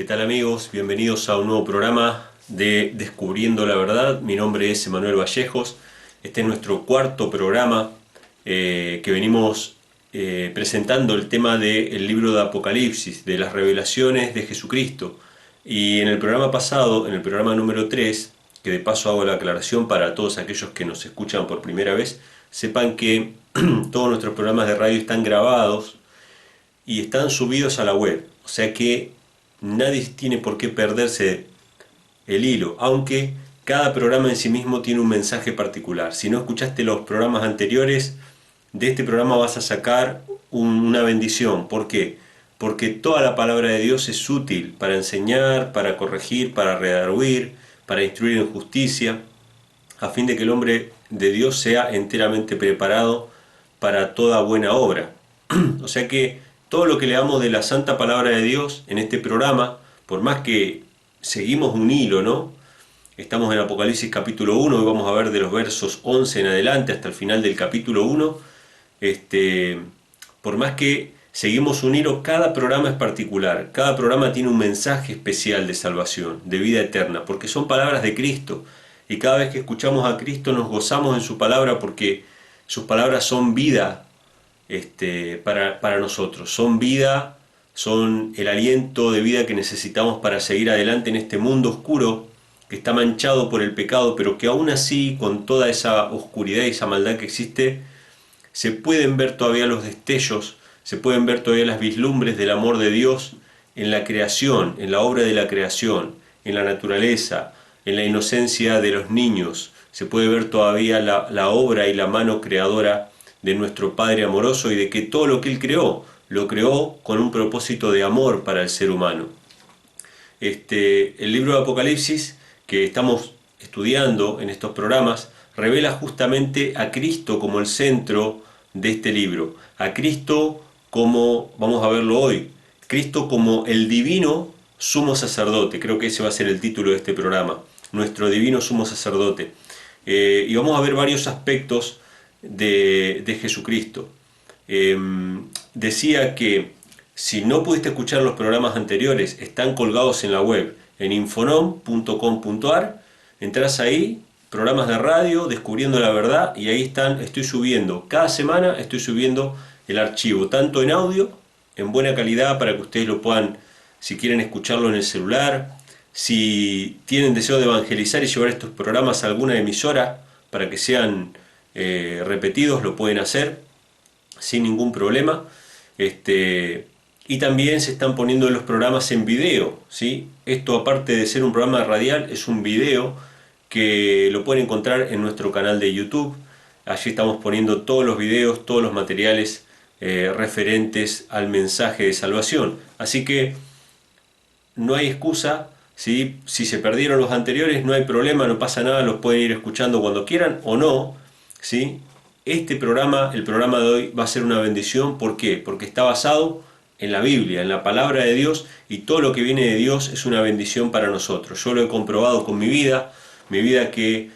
tal amigos? Bienvenidos a un nuevo programa de Descubriendo la Verdad. Mi nombre es Emanuel Vallejos. Este es nuestro cuarto programa que venimos presentando el tema del libro de Apocalipsis, de las revelaciones de Jesucristo. Y en el programa pasado, en el programa número 3, que de paso hago la aclaración para todos aquellos que nos escuchan por primera vez, sepan que todos nuestros programas de radio están grabados y están subidos a la web. O sea que nadie tiene por qué perderse el hilo, aunque cada programa en sí mismo tiene un mensaje particular. Si no escuchaste los programas anteriores, de este programa vas a sacar una bendición. ¿Por qué? Porque toda la palabra de Dios es útil para enseñar, para corregir, para redarguir, para instruir en justicia, a fin de que el hombre de Dios sea enteramente preparado para toda buena obra. O sea que todo lo que leamos de la santa palabra de Dios en este programa, por más que seguimos un hilo, ¿no? Estamos en Apocalipsis capítulo 1 y vamos a ver de los versos 11 en adelante hasta el final del capítulo 1. Por más que seguimos un hilo, cada programa es particular. Cada programa tiene un mensaje especial de salvación, de vida eterna, porque son palabras de Cristo. Y cada vez que escuchamos a Cristo nos gozamos en su palabra porque sus palabras son vida para nosotros. Son vida, son el aliento de vida que necesitamos para seguir adelante en este mundo oscuro que está manchado por el pecado, pero que aún así, con toda esa oscuridad y esa maldad que existe, se pueden ver todavía los destellos, se pueden ver todavía las vislumbres del amor de Dios en la creación, en la obra de la creación, en la naturaleza, en la inocencia de los niños. Se puede ver todavía la obra y la mano creadora de nuestro Padre amoroso y de que todo lo que Él creó, lo creó con un propósito de amor para el ser humano. El libro de Apocalipsis que estamos estudiando en estos programas revela justamente a Cristo como el centro de este libro. A Cristo como, vamos a verlo hoy, Cristo como el divino sumo sacerdote. Creo que ese va a ser el título de este programa, nuestro divino sumo sacerdote. Y vamos a ver varios aspectos de Jesucristo. Decía que si no pudiste escuchar los programas anteriores, están colgados en la web, en infonom.com.ar. Entrás ahí, programas de radio, Descubriendo la Verdad, y ahí estoy subiendo, cada semana estoy subiendo el archivo, tanto en audio, en buena calidad, para que ustedes lo puedan, si quieren escucharlo en el celular, si tienen deseo de evangelizar y llevar estos programas a alguna emisora para que sean repetidos, lo pueden hacer sin ningún problema. Y también se están poniendo los programas en video, ¿sí? Esto, aparte de ser un programa radial, es un video que lo pueden encontrar en nuestro canal de YouTube. Allí estamos poniendo todos los videos, todos los materiales referentes al mensaje de salvación. Así que no hay excusa, ¿sí? Si se perdieron los anteriores, no hay problema, no pasa nada, los pueden ir escuchando cuando quieran o no, ¿sí? Este programa, el programa de hoy, va a ser una bendición. ¿Por qué? Porque está basado en la Biblia, en la palabra de Dios, y todo lo que viene de Dios es una bendición para nosotros. Yo lo he comprobado con mi vida que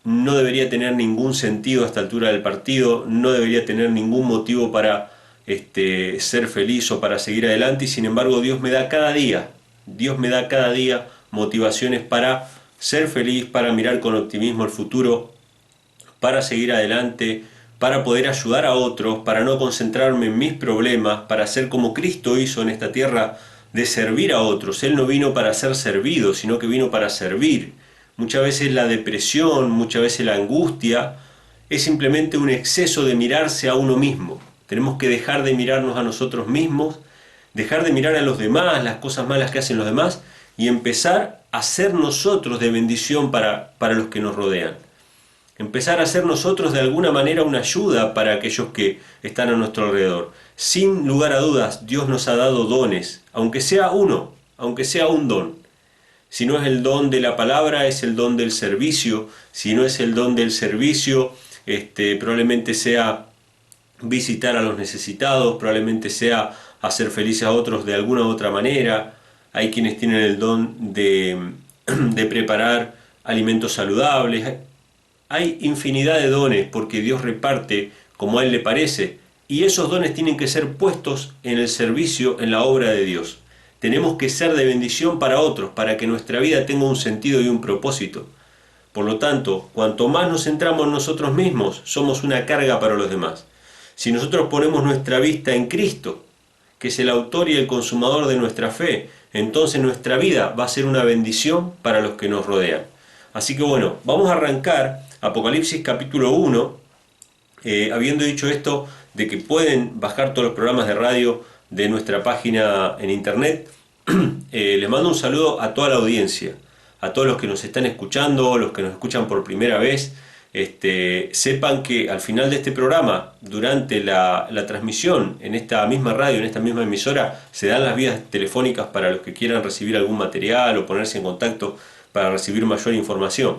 no debería tener ningún sentido a esta altura del partido, no debería tener ningún motivo para ser feliz o para seguir adelante, y sin embargo Dios me da cada día motivaciones para ser feliz, para mirar con optimismo el futuro, para seguir adelante, para poder ayudar a otros, para no concentrarme en mis problemas, para ser como Cristo hizo en esta tierra, de servir a otros. Él no vino para ser servido, sino que vino para servir. Muchas veces la depresión, muchas veces la angustia, es simplemente un exceso de mirarse a uno mismo. Tenemos que dejar de mirarnos a nosotros mismos, dejar de mirar a los demás, las cosas malas que hacen los demás, y empezar a ser nosotros de bendición para los que nos rodean. Empezar a ser nosotros de alguna manera una ayuda para aquellos que están a nuestro alrededor. Sin lugar a dudas, Dios nos ha dado dones, aunque sea uno, aunque sea un don. Si no es el don de la palabra, es el don del servicio. Si no es el don del servicio, probablemente sea visitar a los necesitados, probablemente sea hacer felices a otros de alguna u otra manera. Hay quienes tienen el don de preparar alimentos saludables. Hay infinidad de dones porque Dios reparte como a Él le parece, y esos dones tienen que ser puestos en el servicio, en la obra de Dios. tenemos que ser de bendición para otros, para que nuestra vida tenga un sentido y un propósito. Por lo tanto, cuanto más nos centramos en nosotros mismos, somos una carga para los demás. Si nosotros ponemos nuestra vista en Cristo, que es el autor y el consumador de nuestra fe, entonces nuestra vida va a ser una bendición para los que nos rodean. Así que bueno, vamos a arrancar Apocalipsis capítulo 1, habiendo dicho esto de que pueden bajar todos los programas de radio de nuestra página en internet. Les mando un saludo a toda la audiencia, a todos los que nos están escuchando, los que nos escuchan por primera vez. Sepan que al final de este programa, durante la transmisión en esta misma radio, en esta misma emisora, se dan las vías telefónicas para los que quieran recibir algún material o ponerse en contacto para recibir mayor información.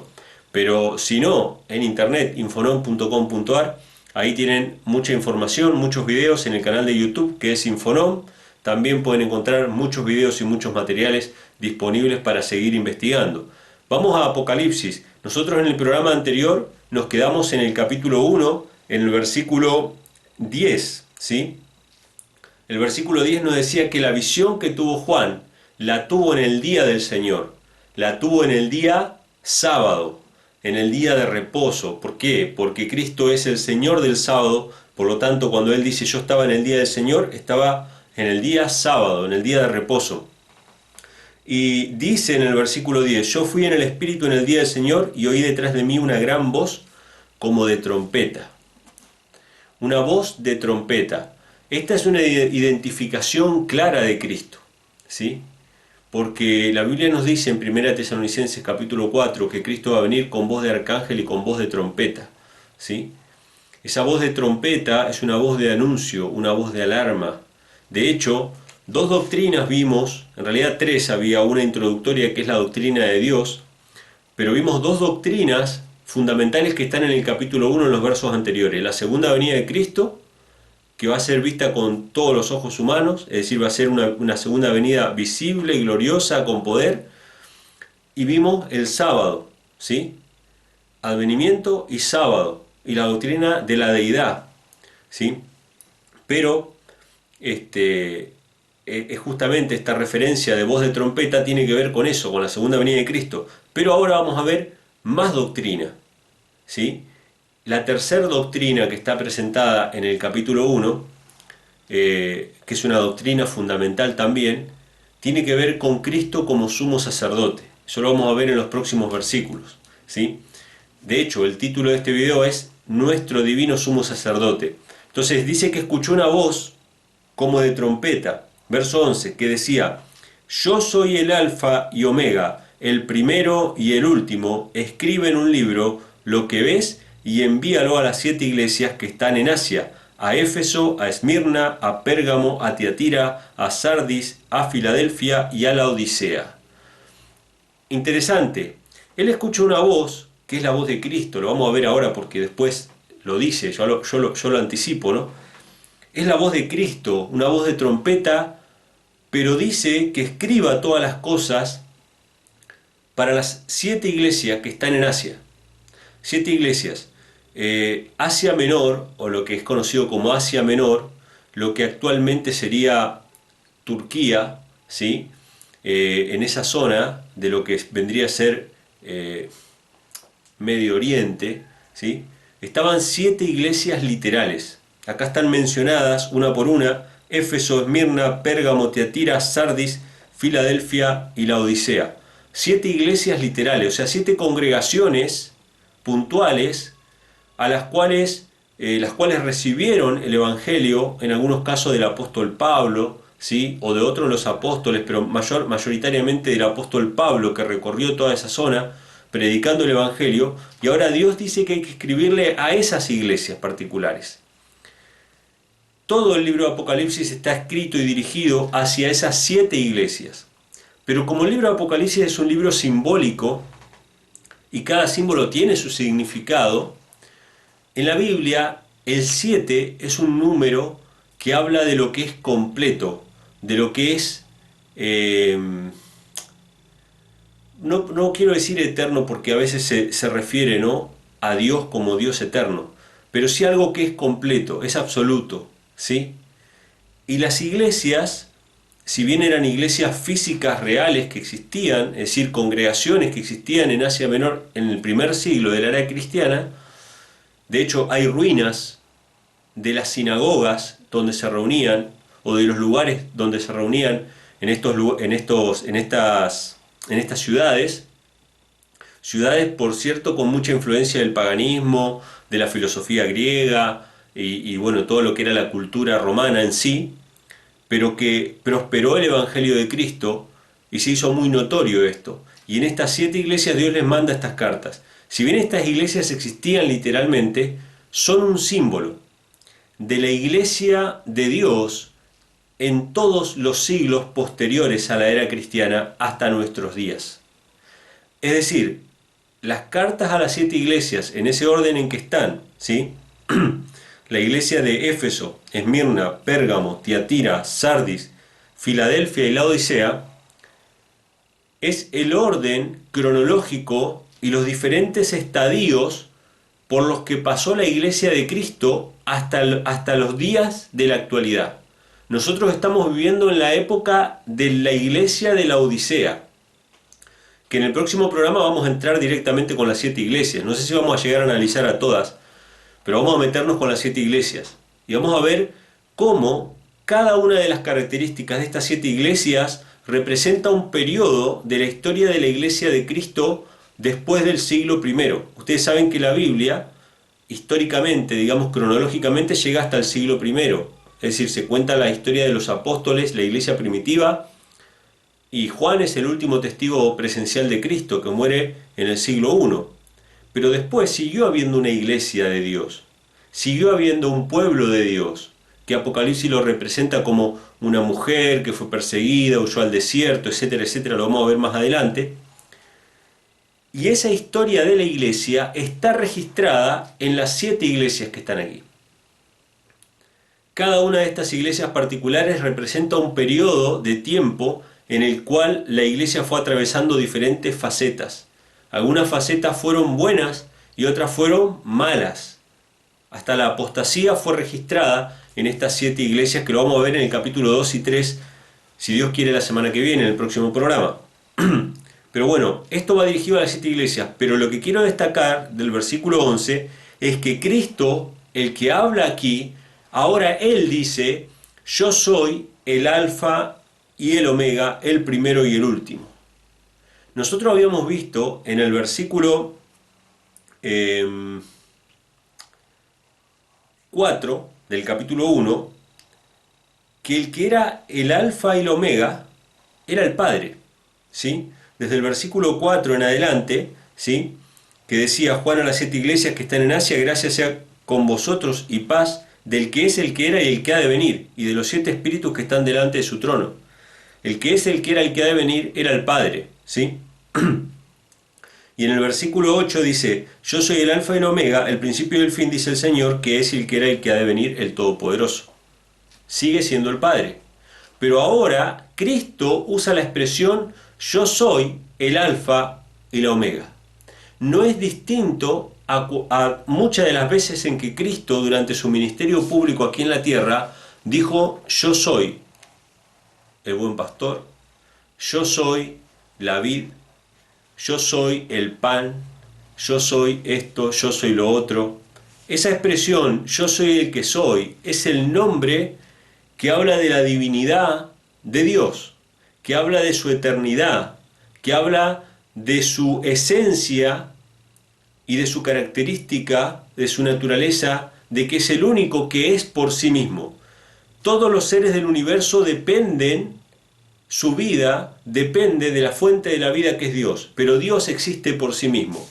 Pero si no, en internet, infonom.com.ar, ahí tienen mucha información, muchos videos en el canal de YouTube que es Infonom. También pueden encontrar muchos videos y muchos materiales disponibles para seguir investigando. Vamos a Apocalipsis. Nosotros en el programa anterior nos quedamos en el capítulo 1, en el versículo 10, ¿sí? El versículo 10 nos decía que la visión que tuvo Juan la tuvo en el día del Señor, la tuvo en el día sábado, en el día de reposo. ¿Por qué? Porque Cristo es el Señor del sábado, por lo tanto cuando Él dice yo estaba en el día del Señor, estaba en el día sábado, en el día de reposo. Y dice en el versículo 10, yo fui en el Espíritu en el día del Señor y oí detrás de mí una gran voz como de trompeta. Una voz de trompeta. Esta es una identificación clara de Cristo, ¿sí? Porque la Biblia nos dice en 1 Tesalonicenses capítulo 4 que Cristo va a venir con voz de arcángel y con voz de trompeta, ¿sí? Esa voz de trompeta es una voz de anuncio, una voz de alarma. De hecho, dos doctrinas vimos, en realidad tres, había una introductoria que es la doctrina de Dios, pero vimos dos doctrinas fundamentales que están en el capítulo 1 en los versos anteriores. La segunda venida de Cristo, que va a ser vista con todos los ojos humanos, es decir, va a ser una segunda venida visible y gloriosa con poder. Y vimos el sábado, ¿sí? Advenimiento y sábado, y la doctrina de la deidad, ¿sí? Pero justamente esta referencia de voz de trompeta tiene que ver con eso, con la segunda venida de Cristo. Pero ahora vamos a ver más doctrina, ¿sí? La tercera doctrina que está presentada en el capítulo 1, que es una doctrina fundamental también, tiene que ver con Cristo como sumo sacerdote. Eso lo vamos a ver en los próximos versículos, ¿sí? De hecho, el título de este video es Nuestro Divino Sumo Sacerdote. Entonces dice que escuchó una voz como de trompeta, verso 11, que decía, yo soy el alfa y omega, el primero y el último, escribe en un libro lo que ves y envíalo a las 7 iglesias que están en Asia, a Éfeso, a Esmirna, a Pérgamo, a Tiatira, a Sardis, a Filadelfia y a la Odisea. Interesante, él escuchó una voz, que es la voz de Cristo, lo vamos a ver ahora porque después lo dice, yo lo anticipo, ¿no? Es la voz de Cristo, una voz de trompeta, pero dice que escriba todas las cosas para las 7 iglesias que están en Asia. 7 iglesias. Asia Menor, o lo que es conocido como Asia Menor, lo que actualmente sería Turquía, ¿sí? En esa zona de lo que vendría a ser Medio Oriente, ¿sí? Estaban 7 iglesias literales. Acá están mencionadas una por una: Éfeso, Esmirna, Pérgamo, Tiatira, Sardis, Filadelfia y la Odisea. 7 iglesias literales, o sea, 7 congregaciones puntuales a las cuales recibieron el Evangelio, en algunos casos del apóstol Pablo, ¿sí? O de otros de los apóstoles, pero mayoritariamente del apóstol Pablo, que recorrió toda esa zona predicando el Evangelio, y ahora Dios dice que hay que escribirle a esas iglesias particulares. Todo el libro de Apocalipsis está escrito y dirigido hacia esas 7 iglesias. Pero como el libro de Apocalipsis es un libro simbólico, y cada símbolo tiene su significado, en la Biblia el 7 es un número que habla de lo que es completo, de lo que es, no quiero decir eterno porque a veces se refiere, ¿no?, a Dios como Dios eterno, pero sí algo que es completo, es absoluto, ¿sí? Y las iglesias si bien eran iglesias físicas reales que existían, es decir, congregaciones que existían en Asia Menor en el primer siglo de la era cristiana, de hecho hay ruinas de las sinagogas donde se reunían, o de los lugares donde se reunían en estas ciudades, por cierto, con mucha influencia del paganismo, de la filosofía griega y bueno, todo lo que era la cultura romana en sí, pero que prosperó el Evangelio de Cristo y se hizo muy notorio esto. Y en estas 7 iglesias Dios les manda estas cartas. Si bien estas iglesias existían literalmente, son un símbolo de la iglesia de Dios en todos los siglos posteriores a la era cristiana hasta nuestros días. Es decir, las cartas a las 7 iglesias, en ese orden en que están, ¿sí? La iglesia de Éfeso, Esmirna, Pérgamo, Tiatira, Sardis, Filadelfia y Laodicea, es el orden cronológico y los diferentes estadios por los que pasó la iglesia de Cristo hasta los días de la actualidad. Nosotros estamos viviendo en la época de la iglesia de la Odisea, que en el próximo programa vamos a entrar directamente con las 7 iglesias. No sé si vamos a llegar a analizar a todas, pero vamos a meternos con las 7 iglesias. Y vamos a ver cómo cada una de las características de estas 7 iglesias representa un periodo de la historia de la iglesia de Cristo después del siglo I. Ustedes saben que la Biblia, históricamente, digamos cronológicamente, llega hasta el siglo I. Es decir, se cuenta la historia de los apóstoles, la iglesia primitiva, y Juan es el último testigo presencial de Cristo, que muere en el siglo I. Pero después siguió habiendo una iglesia de Dios, siguió habiendo un pueblo de Dios, que Apocalipsis lo representa como una mujer que fue perseguida, huyó al desierto, etcétera, etcétera, lo vamos a ver más adelante. Y esa historia de la iglesia está registrada en las 7 iglesias que están aquí. Cada una de estas iglesias particulares representa un periodo de tiempo en el cual la iglesia fue atravesando diferentes facetas. Algunas facetas fueron buenas y otras fueron malas. Hasta la apostasía fue registrada en estas 7 iglesias, que lo vamos a ver en el capítulo 2 y 3, si Dios quiere, la semana que viene, en el próximo programa. Pero bueno, esto va dirigido a las 7 iglesias, pero lo que quiero destacar del versículo 11 es que Cristo, el que habla aquí, ahora Él dice: yo soy el alfa y el omega, el primero y el último. Nosotros habíamos visto en el versículo 4 del capítulo 1 que el que era el alfa y el omega era el Padre, ¿sí? Desde el versículo 4 en adelante, ¿sí?, que decía: Juan a las 7 iglesias que están en Asia, gracia sea con vosotros y paz del que es, el que era y el que ha de venir, y de los 7 espíritus que están delante de su trono. El que es, el que era y el que ha de venir era el Padre, ¿sí? Y en el versículo 8 dice: yo soy el alfa y el omega, el principio y el fin, dice el Señor, que es el que era y el que ha de venir, el Todopoderoso. Sigue siendo el Padre. Pero ahora Cristo usa la expresión: yo soy el alfa y la omega. No es distinto a muchas de las veces en que Cristo, durante su ministerio público aquí en la tierra, dijo: yo soy el buen pastor, yo soy la vid, yo soy el pan, yo soy esto, yo soy lo otro. Esa expresión, yo soy el que soy, es el nombre que habla de la divinidad de Dios, que habla de su eternidad, que habla de su esencia y de su característica, de su naturaleza, de que es el único que es por sí mismo. Todos los seres del universo dependen, su vida depende de la fuente de la vida, que es Dios, pero Dios existe por sí mismo.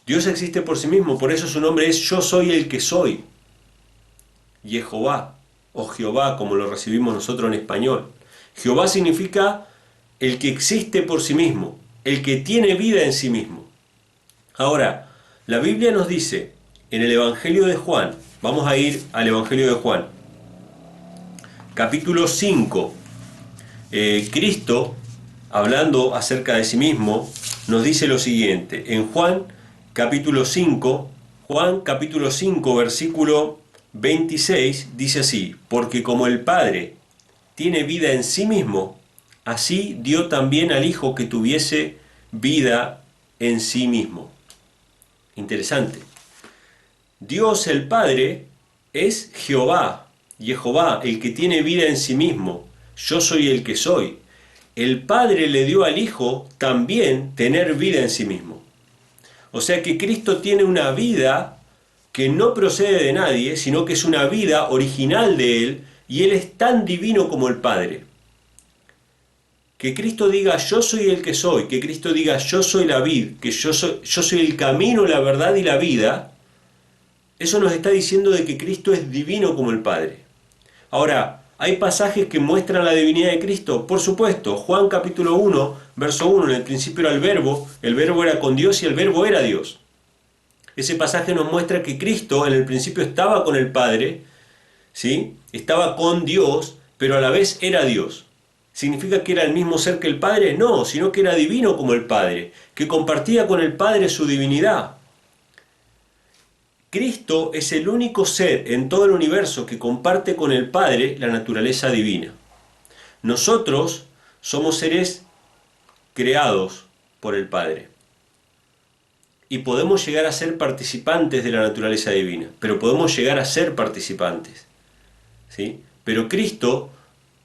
Dios existe por sí mismo, por eso su nombre es yo soy el que soy. Jehová, o Jehová, como lo recibimos nosotros en español. Jehová significa el que existe por sí mismo, el que tiene vida en sí mismo. Ahora, la Biblia nos dice en el Evangelio de Juan, vamos a ir al Evangelio de Juan, capítulo 5, Cristo, hablando acerca de sí mismo, nos dice lo siguiente, en Juan capítulo 5, versículo 26, dice así: porque como el Padre tiene vida en sí mismo, así dio también al Hijo que tuviese vida en sí mismo. Interesante. Dios el Padre es Jehová, el que tiene vida en sí mismo. Yo soy el que soy. El Padre le dio al Hijo también tener vida en sí mismo. O sea que Cristo tiene una vida que no procede de nadie, sino que es una vida original de Él, y Él es tan divino como el Padre. Que Cristo diga yo soy el que soy, que Cristo diga yo soy la vid, que yo soy el camino, la verdad y la vida, eso nos está diciendo de que Cristo es divino como el Padre. Ahora, ¿hay pasajes que muestran la divinidad de Cristo? Por supuesto, Juan capítulo 1, verso 1, en el principio era el verbo era con Dios y el verbo era Dios. Ese pasaje nos muestra que Cristo en el principio estaba con el Padre, ¿sí? Estaba con Dios, pero a la vez era Dios. ¿Significa que era el mismo ser que el Padre? No, sino que era divino como el Padre, que compartía con el Padre su divinidad. Cristo es el único ser en todo el universo que comparte con el Padre la naturaleza divina. Nosotros somos seres creados por el Padre y podemos llegar a ser participantes de la naturaleza divina, pero podemos llegar a ser participantes, ¿sí? Pero Cristo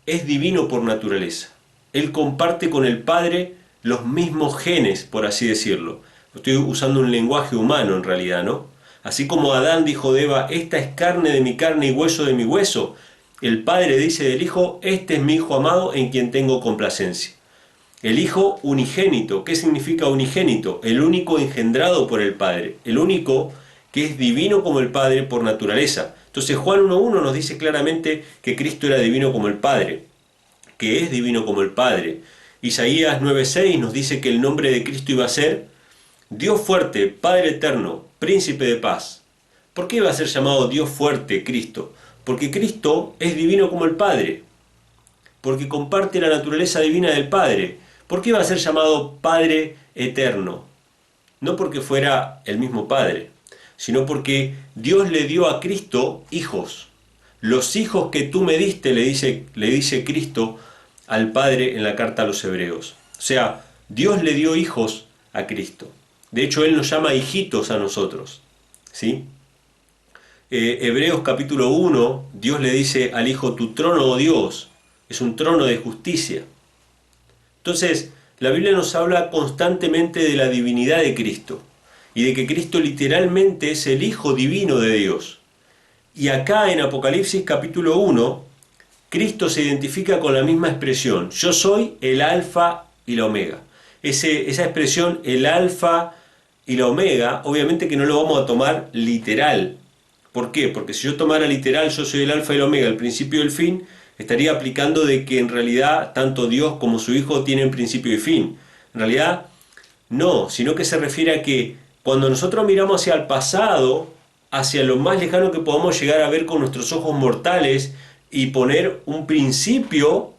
es divino por naturaleza. Él comparte con el Padre los mismos genes, por así decirlo. Estoy usando un lenguaje humano en realidad, ¿no? Así como Adán dijo de Eva, esta es carne de mi carne y hueso de mi hueso, el Padre dice del Hijo, este es mi Hijo amado en quien tengo complacencia. El Hijo unigénito, ¿qué significa unigénito? El único engendrado por el Padre, el único que es divino como el Padre por naturaleza. Entonces Juan 1.1 nos dice claramente que Cristo era divino como el Padre, que es divino como el Padre. Isaías 9.6 nos dice que el nombre de Cristo iba a ser Dios fuerte, Padre eterno, Príncipe de paz. ¿Por qué iba a ser llamado Dios fuerte Cristo? Porque Cristo es divino como el Padre, porque comparte la naturaleza divina del Padre. ¿Por qué iba a ser llamado Padre eterno? No porque fuera el mismo Padre, sino porque Dios le dio a Cristo hijos. Los hijos que tú me diste, le dice Cristo al Padre en la carta a los Hebreos. O sea, Dios le dio hijos a Cristo. De hecho, Él nos llama hijitos a nosotros, ¿sí? Hebreos capítulo 1, Dios le dice al Hijo, tu trono, oh Dios, es un trono de justicia. Entonces, la Biblia nos habla constantemente de la divinidad de Cristo y de que Cristo literalmente es el Hijo divino de Dios. Y acá en Apocalipsis capítulo 1, Cristo se identifica con la misma expresión, yo soy el alfa y la omega. Esa expresión, el alfa y la omega, obviamente que no lo vamos a tomar literal. ¿Por qué? Porque si yo tomara literal, yo soy el alfa y la omega, el principio y el fin, estaría aplicando de que en realidad tanto Dios como su Hijo tienen principio y fin. En realidad no, sino que se refiere a que cuando nosotros miramos hacia el pasado, hacia lo más lejano que podamos llegar a ver con nuestros ojos mortales y poner un principio,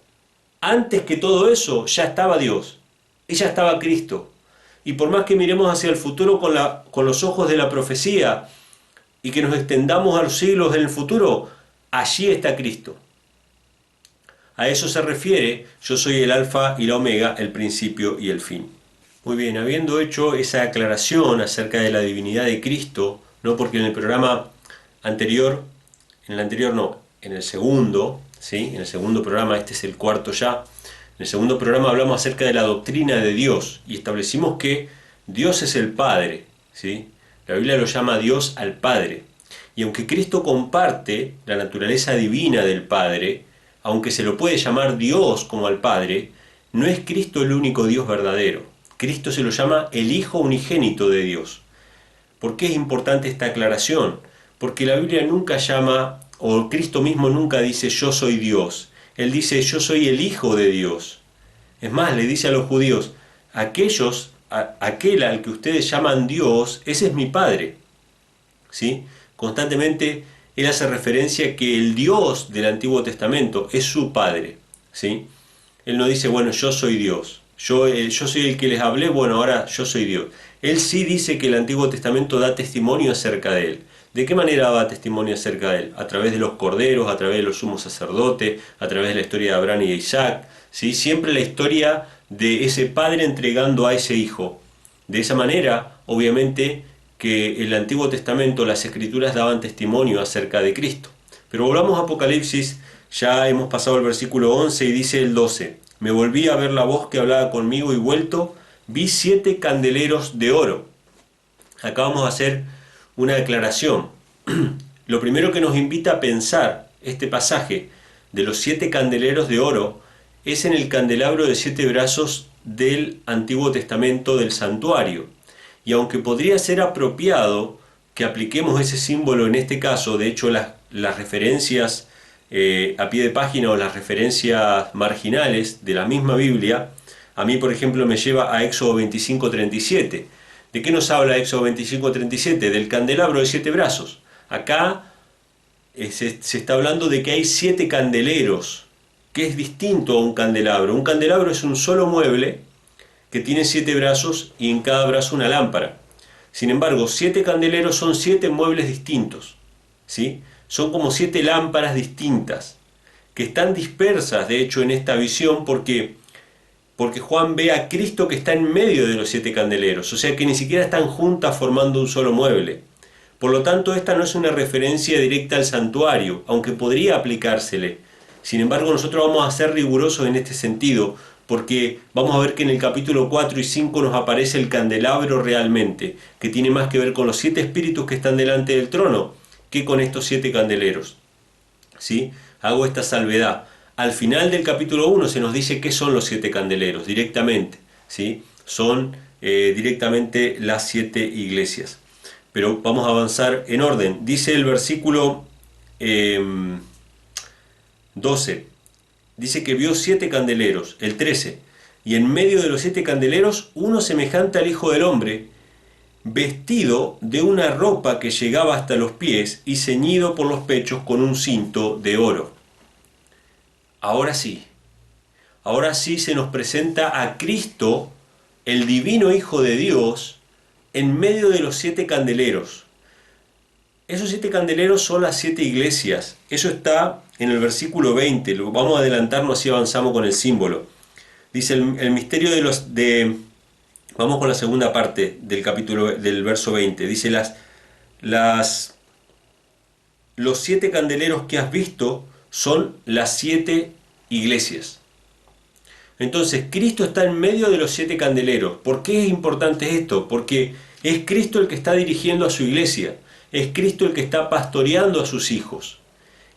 antes que todo eso ya estaba Dios, y ya estaba Cristo. Y por más que miremos hacia el futuro con los ojos de la profecía y que nos extendamos a los siglos en el futuro, allí está Cristo. A eso se refiere, yo soy el alfa y la omega, el principio y el fin. Muy bien, habiendo hecho esa aclaración acerca de la divinidad de Cristo, ¿no? Porque en el programa anterior, en el segundo, ¿sí? En el segundo programa, este es el cuarto ya, en el segundo programa hablamos acerca de la doctrina de Dios y establecimos que Dios es el Padre, ¿sí? La Biblia lo llama Dios al Padre. Y aunque Cristo comparte la naturaleza divina del Padre, aunque se lo puede llamar Dios como al Padre, no es Cristo el único Dios verdadero. Cristo se lo llama el Hijo unigénito de Dios. ¿Por qué es importante esta aclaración? Porque la Biblia nunca llama, o Cristo mismo nunca dice yo soy Dios. Él dice yo soy el Hijo de Dios. Es más, le dice a los judíos, aquel al que ustedes llaman Dios, ese es mi Padre. ¿Sí? Constantemente él hace referencia a que el Dios del Antiguo Testamento es su Padre. ¿Sí? Él no dice, bueno, yo soy Dios. Yo soy el que les hablé, bueno, ahora yo soy Dios. Él sí dice que el Antiguo Testamento da testimonio acerca de él. ¿De qué manera daba testimonio acerca de él? A través de los corderos, a través de los sumos sacerdotes, a través de la historia de Abraham y de Isaac, ¿sí? Siempre la historia de ese padre entregando a ese hijo. De esa manera, obviamente, que el Antiguo Testamento, las Escrituras daban testimonio acerca de Cristo. Pero volvamos a Apocalipsis, ya hemos pasado el versículo 11 y dice el 12: me volví a ver la voz que hablaba conmigo y vuelto, vi 7 candeleros de oro. Acá vamos a hacer una declaración. Lo primero que nos invita a pensar este pasaje de los 7 candeleros de oro es en el candelabro de 7 brazos del Antiguo Testamento del santuario. Y aunque podría ser apropiado que apliquemos ese símbolo en este caso, de hecho las referencias a pie de página o las referencias marginales de la misma Biblia, a mí por ejemplo me lleva a Éxodo 25:37. ¿De qué nos habla Éxodo 25:37? Del candelabro de 7 brazos. Acá se está hablando de que hay 7 candeleros, que es distinto a un candelabro. Un candelabro es un solo mueble que tiene 7 brazos y en cada brazo una lámpara. Sin embargo, 7 candeleros son 7 muebles distintos, ¿sí? Son como 7 lámparas distintas, que están dispersas, de hecho, en esta visión, porque Juan ve a Cristo que está en medio de los 7 candeleros, o sea que ni siquiera están juntas formando un solo mueble. Por lo tanto, esta no es una referencia directa al santuario, aunque podría aplicársele. Sin embargo, nosotros vamos a ser rigurosos en este sentido, porque vamos a ver que en el capítulo 4 y 5 nos aparece el candelabro realmente, que tiene más que ver con los 7 espíritus que están delante del trono, que con estos 7 candeleros. ¿Sí? Hago esta salvedad. Al final del capítulo 1 se nos dice qué son los 7 candeleros, directamente. ¿Sí? Son directamente las 7 iglesias. Pero vamos a avanzar en orden. Dice el versículo 12. Dice que vio 7 candeleros, el 13. Y en medio de los 7 candeleros, uno semejante al Hijo del Hombre, vestido de una ropa que llegaba hasta los pies y ceñido por los pechos con un cinto de oro. Ahora sí se nos presenta a Cristo, el divino Hijo de Dios, en medio de los 7 candeleros. Esos 7 candeleros son las 7 iglesias. Eso está en el versículo 20. Vamos a adelantarnos, así avanzamos con el símbolo. Dice el misterio vamos con la segunda parte del capítulo, del verso 20. Dice los 7 candeleros que has visto son las 7 iglesias. Entonces, Cristo está en medio de los 7 candeleros. ¿Por qué es importante esto? Porque es Cristo el que está dirigiendo a su iglesia. Es Cristo el que está pastoreando a sus hijos.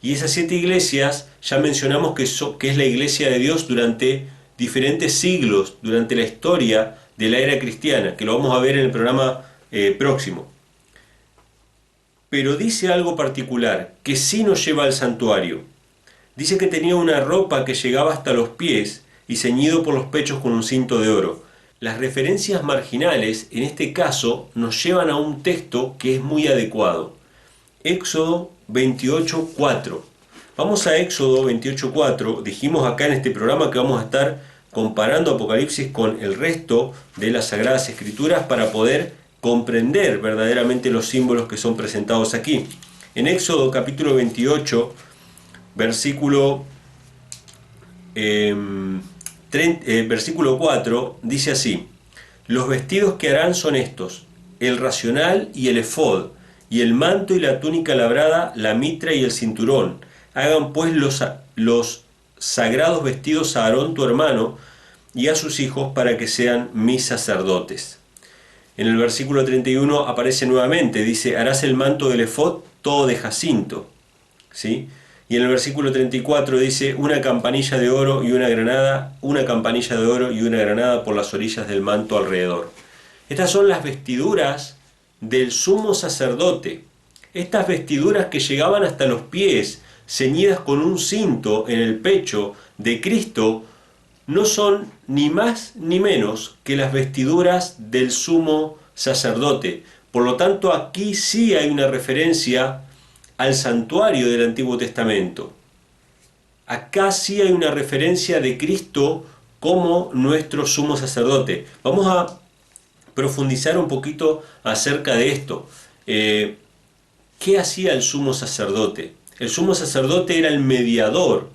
Y esas 7 iglesias, ya mencionamos que es la iglesia de Dios durante diferentes siglos, durante la historia de la era cristiana, que lo vamos a ver en el programa próximo. Pero dice algo particular, que sí nos lleva al santuario. Dice que tenía una ropa que llegaba hasta los pies y ceñido por los pechos con un cinto de oro. Las referencias marginales, en este caso, nos llevan a un texto que es muy adecuado. Éxodo 28:4. Vamos a Éxodo 28:4. Dijimos acá en este programa que vamos a estar comparando Apocalipsis con el resto de las Sagradas Escrituras para poder comprender verdaderamente los símbolos que son presentados aquí. En Éxodo capítulo 28, versículo 4, dice así: los vestidos que harán son estos, el racional y el efod, y el manto y la túnica labrada, la mitra y el cinturón. Hagan pues los sagrados vestidos a Aarón tu hermano y a sus hijos para que sean mis sacerdotes. En el versículo 31 aparece nuevamente, dice: harás el manto del efod todo de jacinto. ¿Sí? Y en el versículo 34 dice: una campanilla de oro y una granada, una campanilla de oro y una granada por las orillas del manto alrededor. Estas son las vestiduras del sumo sacerdote. Estas vestiduras que llegaban hasta los pies, ceñidas con un cinto en el pecho de Cristo, no son ni más ni menos que las vestiduras del sumo sacerdote. Por lo tanto, aquí sí hay una referencia al santuario del Antiguo Testamento. Acá sí hay una referencia de Cristo como nuestro sumo sacerdote. Vamos a profundizar un poquito acerca de esto. ¿qué hacía el sumo sacerdote? El sumo sacerdote era el mediador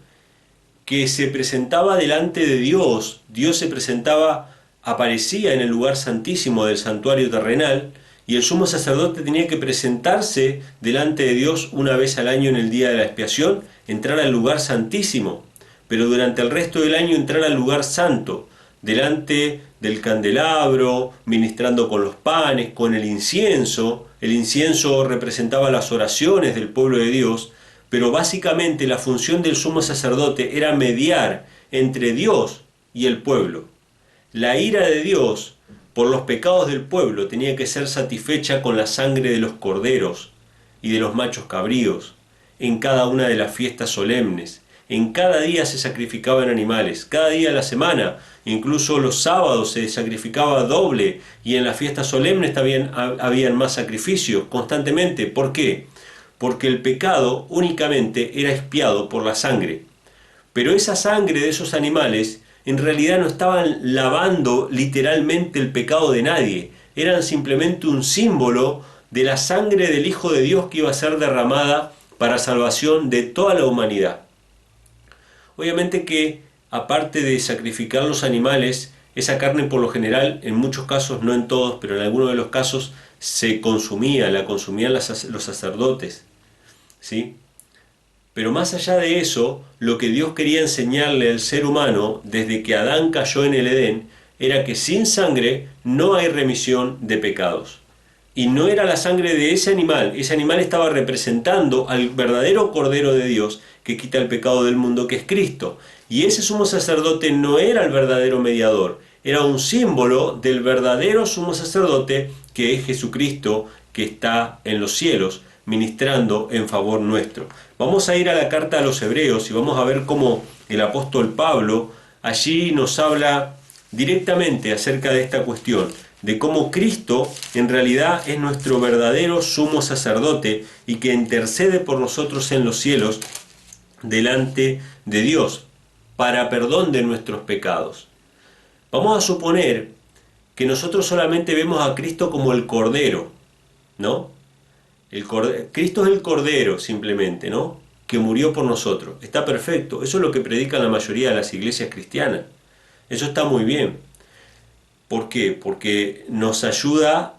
que se presentaba delante de Dios. Dios se presentaba, aparecía en el lugar santísimo del santuario terrenal, y el sumo sacerdote tenía que presentarse delante de Dios una vez al año en el día de la expiación, entrar al lugar santísimo, pero durante el resto del año entrar al lugar santo, delante del candelabro, ministrando con los panes, con el incienso. El incienso representaba las oraciones del pueblo de Dios, pero básicamente la función del sumo sacerdote era mediar entre Dios y el pueblo. La ira de Dios por los pecados del pueblo tenía que ser satisfecha con la sangre de los corderos y de los machos cabríos, en cada una de las fiestas solemnes. En cada día se sacrificaban animales, cada día de la semana, incluso los sábados se sacrificaba doble, y en las fiestas solemnes también habían más sacrificios constantemente. ¿Por qué? Porque el pecado únicamente era expiado por la sangre. Pero esa sangre de esos animales en realidad no estaban lavando literalmente el pecado de nadie, eran simplemente un símbolo de la sangre del Hijo de Dios que iba a ser derramada para salvación de toda la humanidad. Obviamente que, aparte de sacrificar los animales, esa carne por lo general, en muchos casos, no en todos, pero en algunos de los casos, se consumía, la consumían los sacerdotes, ¿sí? Pero más allá de eso, lo que Dios quería enseñarle al ser humano, desde que Adán cayó en el Edén, era que sin sangre no hay remisión de pecados. Y no era la sangre de ese animal estaba representando al verdadero Cordero de Dios que quita el pecado del mundo, que es Cristo. Y ese sumo sacerdote no era el verdadero mediador, era un símbolo del verdadero sumo sacerdote, que es Jesucristo, que está en los cielos, ministrando en favor nuestro. Vamos a ir a la carta a los Hebreos y vamos a ver cómo el apóstol Pablo allí nos habla directamente acerca de esta cuestión, de cómo Cristo en realidad es nuestro verdadero sumo sacerdote y que intercede por nosotros en los cielos delante de Dios para perdón de nuestros pecados. Vamos a suponer que nosotros solamente vemos a Cristo como el Cordero, ¿no? Cristo es el Cordero simplemente, ¿no? Que murió por nosotros. Está perfecto. Eso es lo que predican la mayoría de las iglesias cristianas. Eso está muy bien. ¿Por qué? Porque nos ayuda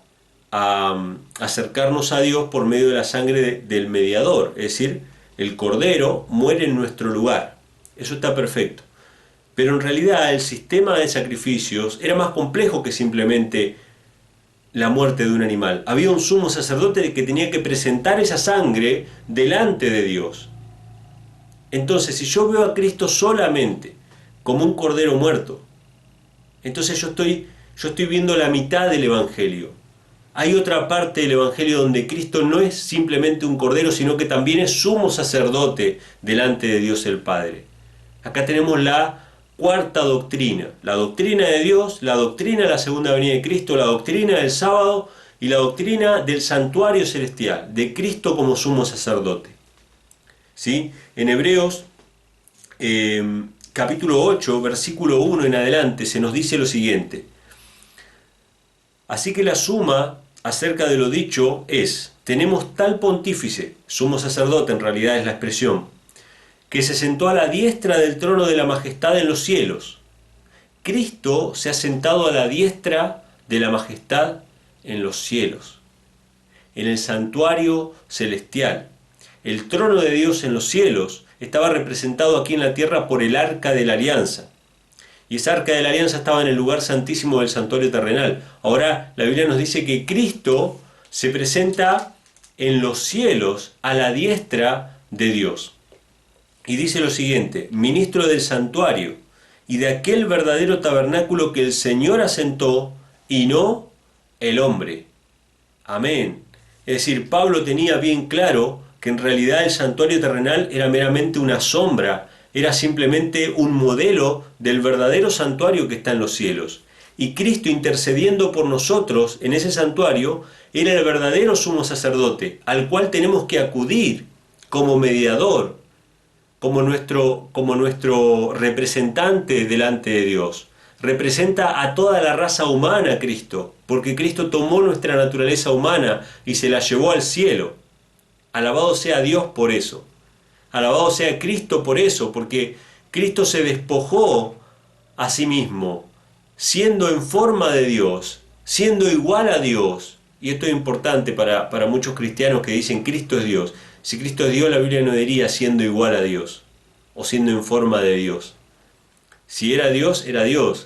a acercarnos a Dios por medio de la sangre del mediador. Es decir, el Cordero muere en nuestro lugar. Eso está perfecto. Pero en realidad el sistema de sacrificios era más complejo que simplemente la muerte de un animal. Había un sumo sacerdote que tenía que presentar esa sangre delante de Dios. Entonces, si yo veo a Cristo solamente como un cordero muerto, entonces yo estoy viendo la mitad del Evangelio. Hay otra parte del Evangelio donde Cristo no es simplemente un cordero, sino que también es sumo sacerdote delante de Dios el Padre. Acá tenemos la cuarta doctrina, la doctrina de Dios, la doctrina de la segunda venida de Cristo, la doctrina del sábado y la doctrina del santuario celestial, de Cristo como sumo sacerdote. ¿Sí? En Hebreos capítulo 8, versículo 1 en adelante, se nos dice lo siguiente: así que la suma acerca de lo dicho es, tenemos tal pontífice, sumo sacerdote en realidad es la expresión, que se sentó a la diestra del trono de la majestad en los cielos. Cristo se ha sentado a la diestra de la majestad en los cielos, en el santuario celestial. El trono de Dios en los cielos estaba representado aquí en la tierra por el arca de la alianza. Y esa arca de la alianza estaba en el lugar santísimo del santuario terrenal. Ahora la Biblia nos dice que Cristo se presenta en los cielos a la diestra de Dios. Y dice lo siguiente: ministro del santuario y de aquel verdadero tabernáculo que el Señor asentó y no el hombre. Amén. Es decir, Pablo tenía bien claro que en realidad el santuario terrenal era meramente una sombra, era simplemente un modelo del verdadero santuario que está en los cielos. Y Cristo, intercediendo por nosotros en ese santuario, era el verdadero sumo sacerdote, al cual tenemos que acudir como mediador, como nuestro representante delante de Dios. Representa a toda la raza humana Cristo, porque Cristo tomó nuestra naturaleza humana y se la llevó al cielo. Alabado sea Dios por eso. Alabado sea Cristo por eso, porque Cristo se despojó a sí mismo, siendo en forma de Dios, siendo igual a Dios. Y esto es importante para muchos cristianos que dicen Cristo es Dios. Si Cristo es Dios, la Biblia no diría siendo igual a Dios o siendo en forma de Dios. Si era Dios,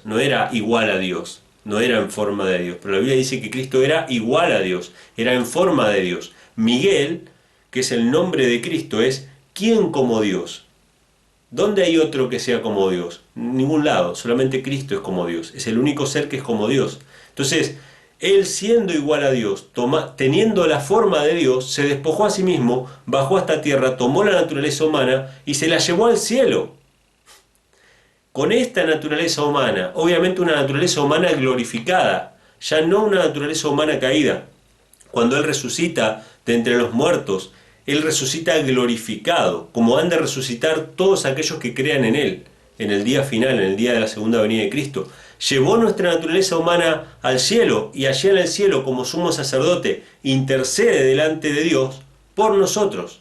no era igual a Dios, no era en forma de Dios. Pero la Biblia dice que Cristo era igual a Dios, era en forma de Dios. Miguel, que es el nombre de Cristo, es ¿quién como Dios? ¿Dónde hay otro que sea como Dios? En ningún lado, solamente Cristo es como Dios, es el único ser que es como Dios. Entonces, Él siendo igual a Dios, teniendo la forma de Dios, se despojó a sí mismo, bajó a esta tierra, tomó la naturaleza humana y se la llevó al cielo. Con esta naturaleza humana, obviamente una naturaleza humana glorificada, ya no una naturaleza humana caída. Cuando Él resucita de entre los muertos, Él resucita glorificado, como han de resucitar todos aquellos que crean en Él, en el día final, en el día de la segunda venida de Cristo. Llevó nuestra naturaleza humana al cielo, y allí en el cielo, como sumo sacerdote, intercede delante de Dios por nosotros.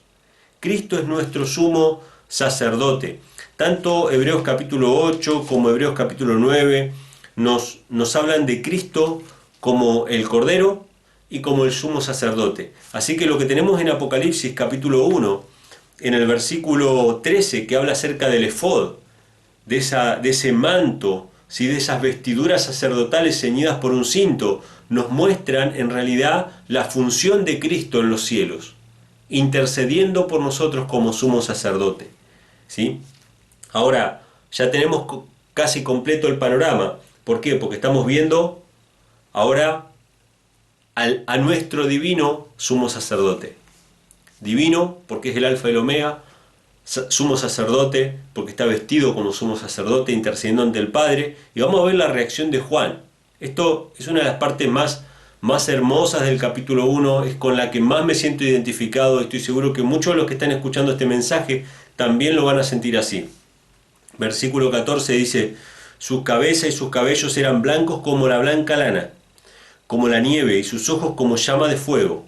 Cristo es nuestro sumo sacerdote. Tanto Hebreos capítulo 8 como Hebreos capítulo 9 nos hablan de Cristo como el Cordero y como el sumo sacerdote. Así que lo que tenemos en Apocalipsis capítulo 1, en el versículo 13, que habla acerca del efod, de ese manto, ¿sí? De esas vestiduras sacerdotales ceñidas por un cinto, nos muestran en realidad la función de Cristo en los cielos, intercediendo por nosotros como sumo sacerdote, ¿sí? Ahora, ya tenemos casi completo el panorama. ¿Por qué? Porque estamos viendo ahora a nuestro divino sumo sacerdote. Divino, porque es el alfa y el omega. Sumo sacerdote, porque está vestido como sumo sacerdote, intercediendo ante el Padre. Y vamos a ver la reacción de Juan. Esto es una de las partes más hermosas del capítulo 1, es con la que más me siento identificado. Estoy seguro que muchos de los que están escuchando este mensaje también lo van a sentir así. Versículo 14 dice: sus cabezas y sus cabellos eran blancos como la blanca lana, como la nieve, y sus ojos como llama de fuego.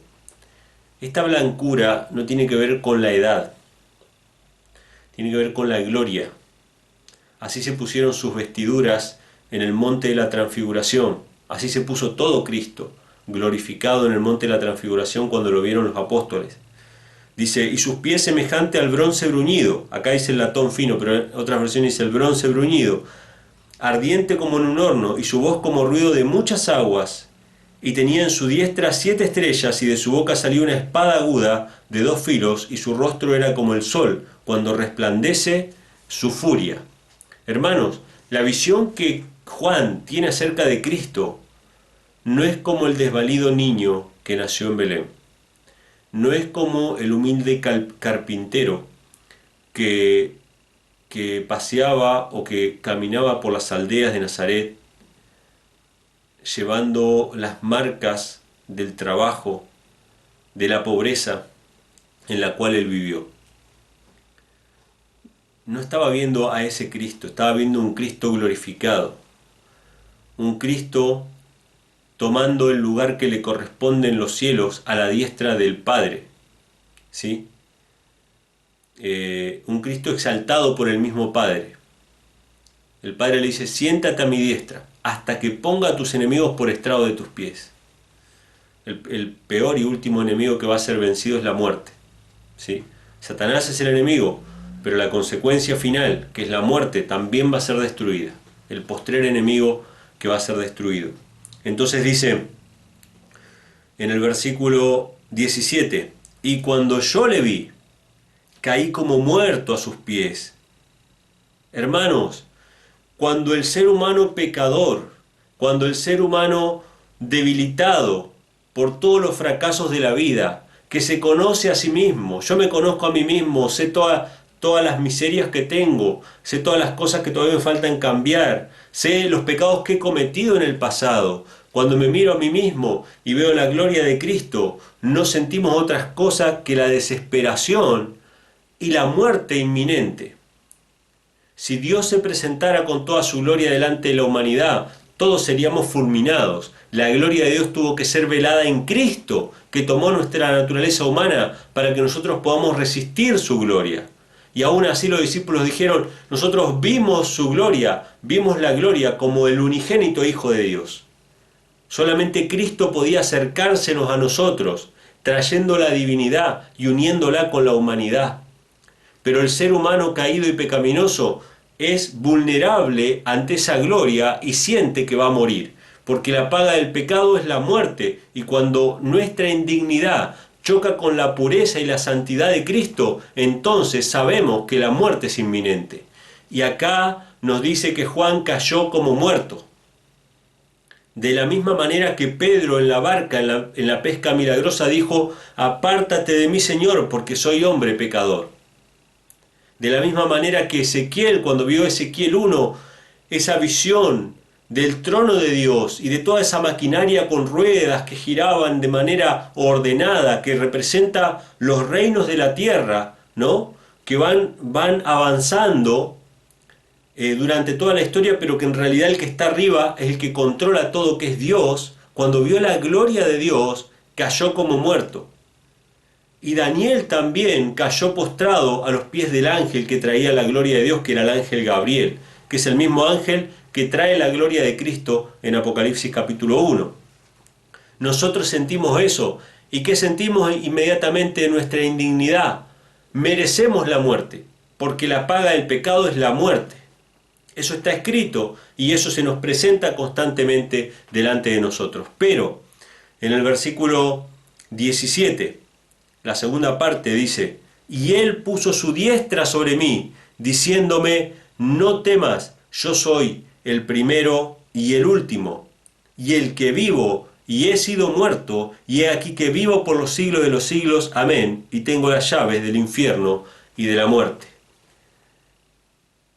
Esta blancura no tiene que ver con la edad, tiene que ver con la gloria. Así se pusieron sus vestiduras en el monte de la transfiguración. Así se puso todo Cristo, glorificado en el monte de la transfiguración cuando lo vieron los apóstoles. Dice, y sus pies semejante al bronce bruñido. Acá dice el latón fino, pero en otras versiones dice el bronce bruñido. Ardiente como en un horno, y su voz como ruido de muchas aguas. Y tenía en su diestra 7 estrellas, y de su boca salía una espada aguda de 2 filos, y su rostro era como el sol, cuando resplandece su furia. Hermanos, la visión que Juan tiene acerca de Cristo no es como el desvalido niño que nació en Belén. No es como el humilde carpintero que paseaba o que caminaba por las aldeas de Nazaret llevando las marcas del trabajo, de la pobreza en la cual él vivió. No estaba viendo a ese Cristo, estaba viendo un Cristo glorificado, un Cristo tomando el lugar que le corresponde en los cielos a la diestra del Padre, ¿sí? Un Cristo exaltado por el mismo Padre. El Padre le dice, siéntate a mi diestra, hasta que ponga a tus enemigos por estrado de tus pies. El peor y último enemigo que va a ser vencido es la muerte, ¿sí? Satanás es el enemigo, pero la consecuencia final, que es la muerte, también va a ser destruida. El postrer enemigo que va a ser destruido. Entonces dice en el versículo 17, y cuando yo le vi, caí como muerto a sus pies. Hermanos, cuando el ser humano pecador, cuando el ser humano debilitado por todos los fracasos de la vida, que se conoce a sí mismo, yo me conozco a mí mismo, sé todas las miserias que tengo, sé todas las cosas que todavía me faltan cambiar, sé los pecados que he cometido en el pasado. Cuando me miro a mí mismo y veo la gloria de Cristo, no sentimos otras cosas que la desesperación y la muerte inminente. Si Dios se presentara con toda su gloria delante de la humanidad, todos seríamos fulminados, La gloria de Dios tuvo que ser velada en Cristo, que tomó nuestra naturaleza humana para que nosotros podamos resistir su gloria. Y aún así los discípulos dijeron, nosotros vimos su gloria, vimos la gloria como el unigénito Hijo de Dios. Solamente Cristo podía acercársenos a nosotros, trayendo la divinidad y uniéndola con la humanidad. Pero el ser humano caído y pecaminoso es vulnerable ante esa gloria y siente que va a morir, porque la paga del pecado es la muerte, y cuando nuestra indignidad choca con la pureza y la santidad de Cristo, entonces sabemos que la muerte es inminente. Y acá nos dice que Juan cayó como muerto. De la misma manera que Pedro en la barca, en la pesca milagrosa, dijo, apártate de mí, Señor, porque soy hombre pecador. De la misma manera que Ezequiel, cuando vio Ezequiel 1, esa visión del trono de Dios y de toda esa maquinaria con ruedas que giraban de manera ordenada, que representa los reinos de la tierra, ¿no? Que van avanzando durante toda la historia, pero que en realidad el que está arriba es el que controla todo, que es Dios. Cuando vio la gloria de Dios, cayó como muerto. Y Daniel también cayó postrado a los pies del ángel que traía la gloria de Dios, que era el ángel Gabriel, que es el mismo ángel que trae la gloria de Cristo en Apocalipsis capítulo 1. Nosotros sentimos eso. ¿Y qué sentimos inmediatamente? Nuestra indignidad. Merecemos la muerte, porque la paga del pecado es la muerte. Eso está escrito y eso se nos presenta constantemente delante de nosotros. Pero en el versículo 17, la segunda parte dice, y él puso su diestra sobre mí, diciéndome, no temas, yo soy el primero y el último, y el que vivo y he sido muerto, y he aquí que vivo por los siglos de los siglos, amén, y tengo las llaves del infierno y de la muerte.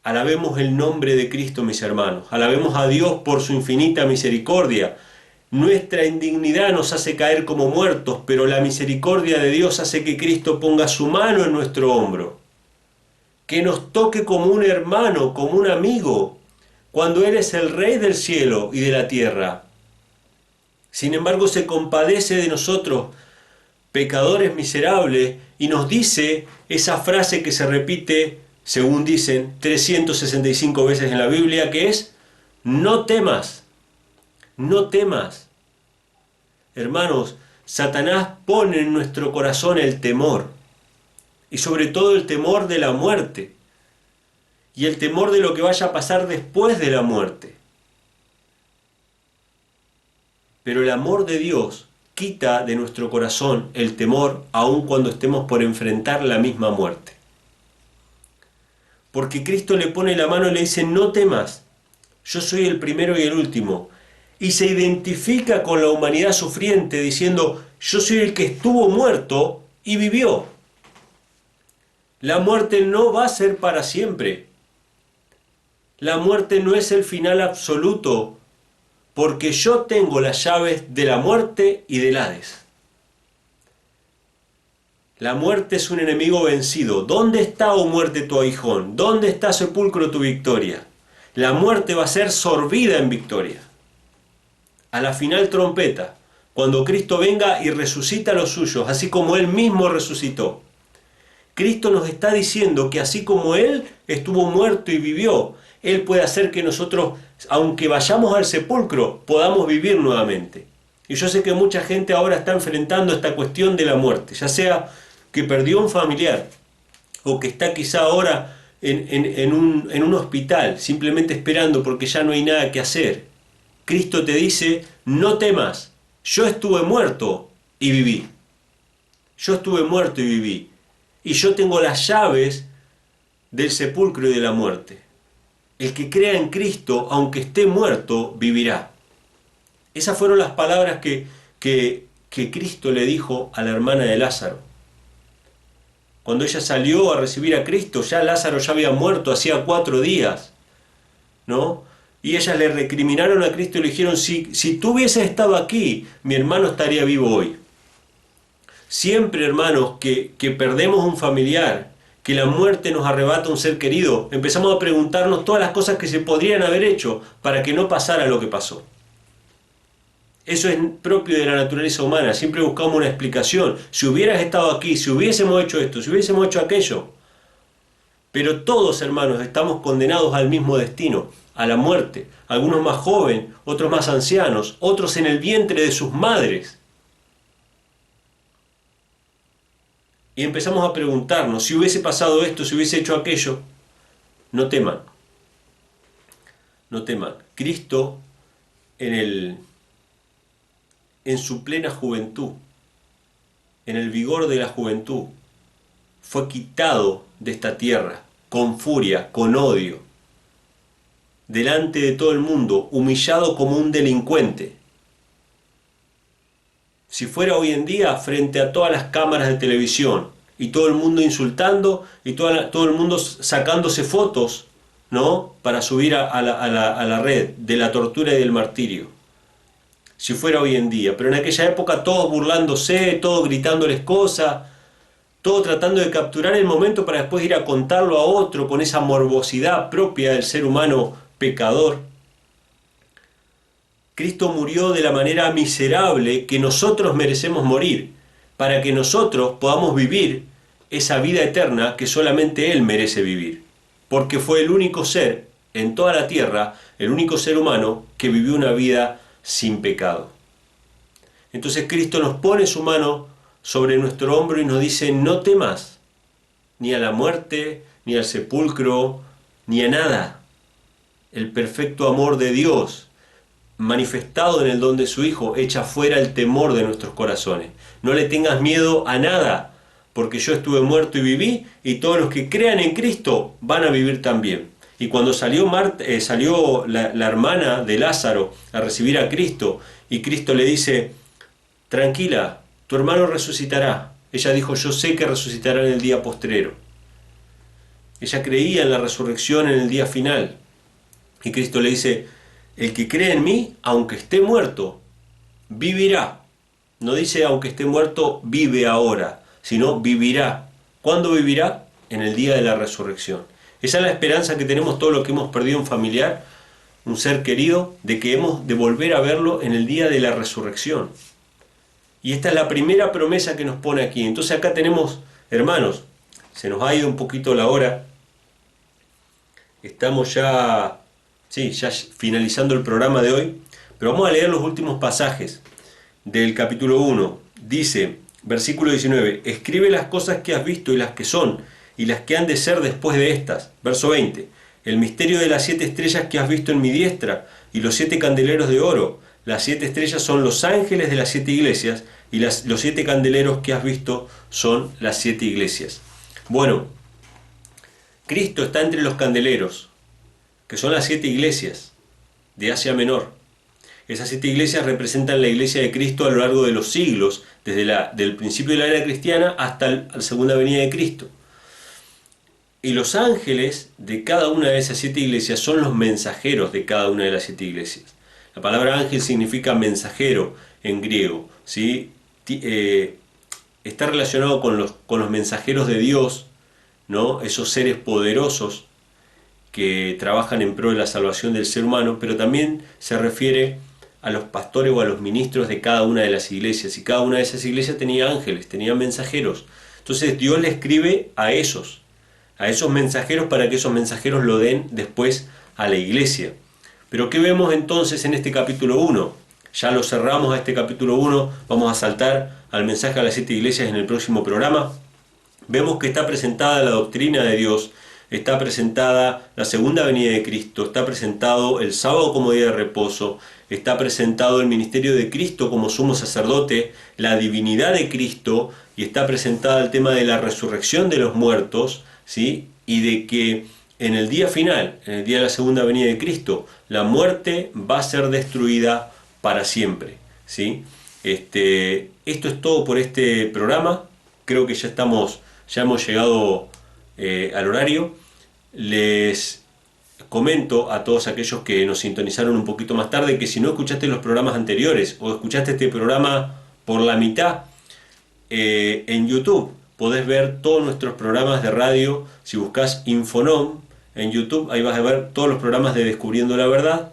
Alabemos el nombre de Cristo, mis hermanos, alabemos a Dios por su infinita misericordia. Nuestra indignidad nos hace caer como muertos, pero la misericordia de Dios hace que Cristo ponga su mano en nuestro hombro, que nos toque como un hermano, como un amigo, cuando Él es el Rey del cielo y de la tierra. Sin embargo, se compadece de nosotros, pecadores miserables, y nos dice esa frase que se repite, según dicen, 365 veces en la Biblia, que es, no temas. No temas. Hermanos, Satanás pone en nuestro corazón el temor, y sobre todo el temor de la muerte, y el temor de lo que vaya a pasar después de la muerte. Pero el amor de Dios quita de nuestro corazón el temor, aun cuando estemos por enfrentar la misma muerte. Porque Cristo le pone la mano y le dice, no temas, yo soy el primero y el último. Y se identifica con la humanidad sufriente diciendo, yo soy el que estuvo muerto y vivió. La muerte no va a ser para siempre. La muerte no es el final absoluto, porque yo tengo las llaves de la muerte y del Hades. La muerte es un enemigo vencido. ¿Dónde está, oh muerte, tu aguijón? ¿Dónde está, sepulcro, tu victoria? La muerte va a ser sorbida en victoria. A la final trompeta, cuando Cristo venga y resucita a los suyos, así como Él mismo resucitó. Cristo nos está diciendo que así como Él estuvo muerto y vivió, Él puede hacer que nosotros, aunque vayamos al sepulcro, podamos vivir nuevamente. Y yo sé que mucha gente ahora está enfrentando esta cuestión de la muerte, ya sea que perdió un familiar, o que está quizá ahora en un hospital, simplemente esperando porque ya no hay nada que hacer. Cristo te dice, no temas, yo estuve muerto y viví. Yo estuve muerto y viví. Y yo tengo las llaves del sepulcro y de la muerte. El que crea en Cristo, aunque esté muerto, vivirá. Esas fueron las palabras que Cristo le dijo a la hermana de Lázaro. Cuando ella salió a recibir a Cristo, ya Lázaro ya había muerto hacía 4 días, ¿no? Y ellas le recriminaron a Cristo y le dijeron, si tú hubieses estado aquí, mi hermano estaría vivo hoy. Siempre, hermanos, que perdemos un familiar, que la muerte nos arrebata un ser querido, empezamos a preguntarnos todas las cosas que se podrían haber hecho para que no pasara lo que pasó. Eso es propio de la naturaleza humana, siempre buscamos una explicación. Si hubieras estado aquí, si hubiésemos hecho esto, si hubiésemos hecho aquello. Pero todos, hermanos, estamos condenados al mismo destino, a la muerte. Algunos más jóvenes, otros más ancianos, otros en el vientre de sus madres. Y empezamos a preguntarnos, si hubiese pasado esto, si hubiese hecho aquello. No teman, no teman. Cristo en su plena juventud, en el vigor de la juventud, fue quitado de esta tierra, con furia, con odio, delante de todo el mundo, humillado como un delincuente. Si fuera hoy en día, frente a todas las cámaras de televisión, y todo el mundo insultando, y todo el mundo sacándose fotos, ¿no?, para subir a la red de la tortura y del martirio. Si fuera hoy en día, pero en aquella época todos burlándose, todos gritándoles cosas, todo tratando de capturar el momento para después ir a contarlo a otro con esa morbosidad propia del ser humano pecador. Cristo murió de la manera miserable que nosotros merecemos morir, para que nosotros podamos vivir esa vida eterna que solamente Él merece vivir, porque fue el único ser en toda la tierra, el único ser humano que vivió una vida sin pecado. Entonces Cristo nos pone su mano sobre nuestro hombro y nos dice: no temas, ni a la muerte, ni al sepulcro, ni a nada. El perfecto amor de Dios, manifestado en el don de su Hijo, echa fuera el temor de nuestros corazones. No le tengas miedo a nada, porque yo estuve muerto y viví, y todos los que crean en Cristo van a vivir también. Y cuando salió la hermana de Lázaro a recibir a Cristo, y Cristo le dice: tranquila, tu hermano resucitará. Ella dijo: yo sé que resucitará en el día postrero. Ella creía en la resurrección en el día final. Y Cristo le dice: el que cree en mí, aunque esté muerto, vivirá. No dice aunque esté muerto, vive ahora, sino vivirá. ¿Cuándo vivirá? En el día de la resurrección. Esa es la esperanza que tenemos todos los que hemos perdido un familiar, un ser querido, de que hemos de volver a verlo en el día de la resurrección. Y esta es la primera promesa que nos pone aquí. Entonces acá tenemos, hermanos, se nos ha ido un poquito la hora. Estamos ya finalizando el programa de hoy, pero vamos a leer los últimos pasajes del capítulo 1. Dice, versículo 19, escribe las cosas que has visto y las que son, y las que han de ser después de estas. Verso 20, el misterio de las 7 estrellas que has visto en mi diestra, y los 7 candeleros de oro. Las 7 estrellas son los ángeles de las 7 iglesias, y los 7 candeleros que has visto son las 7 iglesias. Bueno, Cristo está entre los candeleros, que son las 7 iglesias de Asia Menor. Esas 7 iglesias representan la iglesia de Cristo a lo largo de los siglos, desde del principio de la era cristiana hasta la segunda venida de Cristo. Y los ángeles de cada una de esas 7 iglesias son los mensajeros de cada una de las 7 iglesias. La palabra ángel significa mensajero en griego, ¿sí? Está relacionado con los mensajeros de Dios, ¿no? Esos seres poderosos que trabajan en pro de la salvación del ser humano, pero también se refiere a los pastores o a los ministros de cada una de las iglesias, y cada una de esas iglesias tenía ángeles, tenía mensajeros. Entonces Dios le escribe a esos mensajeros para que esos mensajeros lo den después a la iglesia. Pero ¿qué vemos entonces en este capítulo 1? Ya lo cerramos a este capítulo 1, vamos a saltar al mensaje a las 7 iglesias en el próximo programa. Vemos que está presentada la doctrina de Dios, está presentada la segunda venida de Cristo, está presentado el sábado como día de reposo, está presentado el ministerio de Cristo como sumo sacerdote, la divinidad de Cristo, y está presentada el tema de la resurrección de los muertos, ¿sí? Y de que en el día final, en el día de la segunda venida de Cristo, la muerte va a ser destruida para siempre, ¿sí? Esto es todo por este programa. Creo que ya hemos llegado al horario. Les comento a todos aquellos que nos sintonizaron un poquito más tarde que si no escuchaste los programas anteriores o escuchaste este programa por la mitad, en YouTube podés ver todos nuestros programas de radio. Si buscas Infonom en YouTube, ahí vas a ver todos los programas de Descubriendo la Verdad.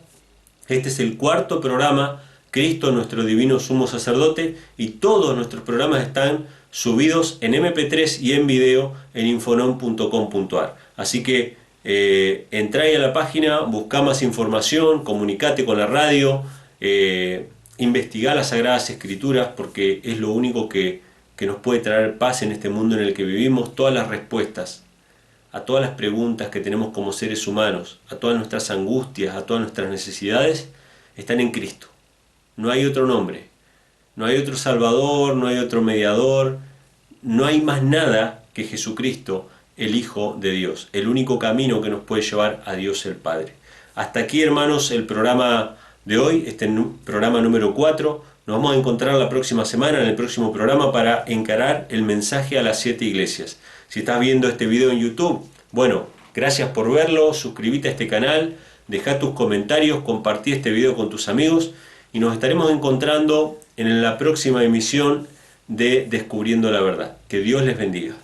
Este es el 4.º programa Cristo, nuestro divino sumo sacerdote, y todos nuestros programas están subidos en MP3 y en video en infonom.com.ar. Así que entrá ahí a la página, buscá más información, comunicate con la radio, investigá las Sagradas Escrituras, porque es lo único que nos puede traer paz en este mundo en el que vivimos. Todas las respuestas a todas las preguntas que tenemos como seres humanos, a todas nuestras angustias, a todas nuestras necesidades, están en Cristo. No hay otro nombre, no hay otro Salvador, no hay otro mediador, no hay más nada que Jesucristo, el Hijo de Dios, el único camino que nos puede llevar a Dios el Padre. Hasta aquí, hermanos, el programa de hoy, este programa número 4. Nos vamos a encontrar la próxima semana en el próximo programa para encarar el mensaje a las 7 iglesias. Si estás viendo este video en YouTube, bueno, gracias por verlo, suscríbete a este canal, deja tus comentarios, compartí este video con tus amigos y nos estaremos encontrando en la próxima emisión de Descubriendo la Verdad. Que Dios les bendiga.